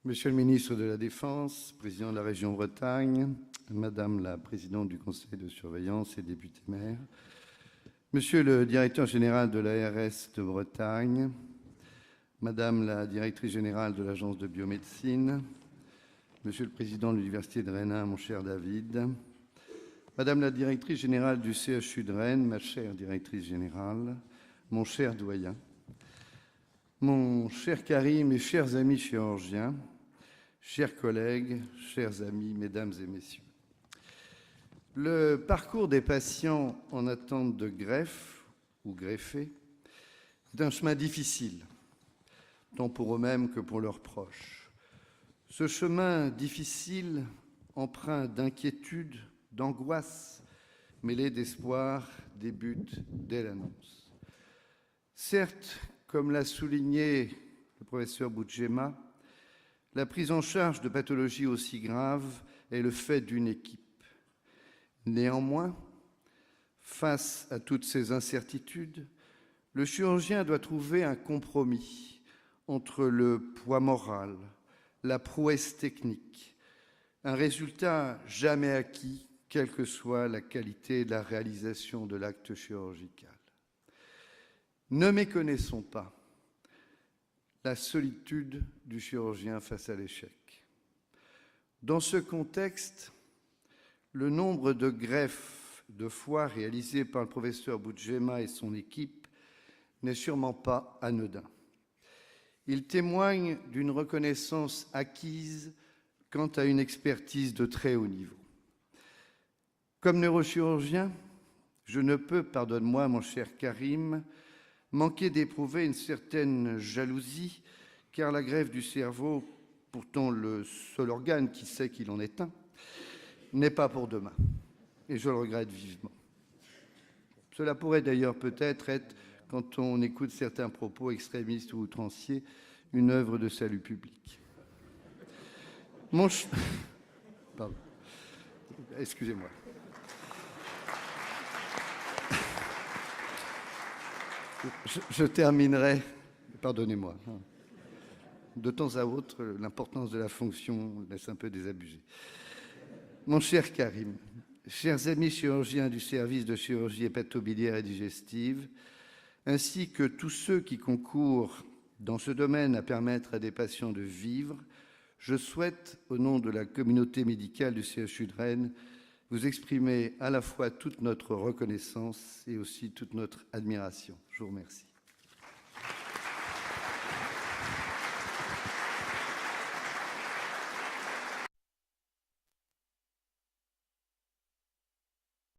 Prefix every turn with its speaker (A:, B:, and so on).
A: Monsieur le ministre de la Défense, président de la région Bretagne, Madame la présidente du conseil de surveillance et député maire, Monsieur le directeur général de l'ARS de Bretagne, Madame la directrice générale de l'Agence de biomédecine, Monsieur le président de l'Université de Rennes, mon cher David, Madame la directrice générale du CHU de Rennes, ma chère directrice générale, mon cher doyen, mon cher Karim et chers amis chirurgiens, chers collègues, chers amis, mesdames et messieurs. Le parcours des patients en attente de greffe ou greffés est un chemin difficile, tant pour eux-mêmes que pour leurs proches. Ce chemin difficile, empreint d'inquiétude, d'angoisse, mêlé d'espoir, débute dès l'annonce. Certes, comme l'a souligné le professeur Boudjema, la prise en charge de pathologies aussi graves est le fait d'une équipe. Néanmoins, face à toutes ces incertitudes, le chirurgien doit trouver un compromis entre le poids moral, la prouesse technique, un résultat jamais acquis, quelle que soit la qualité de la réalisation de l'acte chirurgical. Ne méconnaissons pas la solitude du chirurgien face à l'échec. Dans ce contexte, le nombre de greffes de foie réalisées par le professeur Boudjema et son équipe n'est sûrement pas anodin. Il témoigne d'une reconnaissance acquise quant à une expertise de très haut niveau. Comme neurochirurgien, je ne peux, pardonne-moi mon cher Karim, manquer d'éprouver une certaine jalousie, car la greffe du cerveau, pourtant le seul organe qui sait qu'il en est un, n'est pas pour demain, et je le regrette vivement. Cela pourrait d'ailleurs peut-être être, quand on écoute certains propos extrémistes ou outranciers, une œuvre de salut public. Pardon. Excusez-moi. Je terminerai, pardonnez-moi, de temps à autre, l'importance de la fonction laisse un peu désabuser. Mon cher Karim, chers amis chirurgiens du service de chirurgie hépatobiliaire et digestive, ainsi que tous ceux qui concourent dans ce domaine à permettre à des patients de vivre, je souhaite, au nom de la communauté médicale du CHU de Rennes, vous exprimer à la fois toute notre reconnaissance et aussi toute notre admiration. Je vous remercie.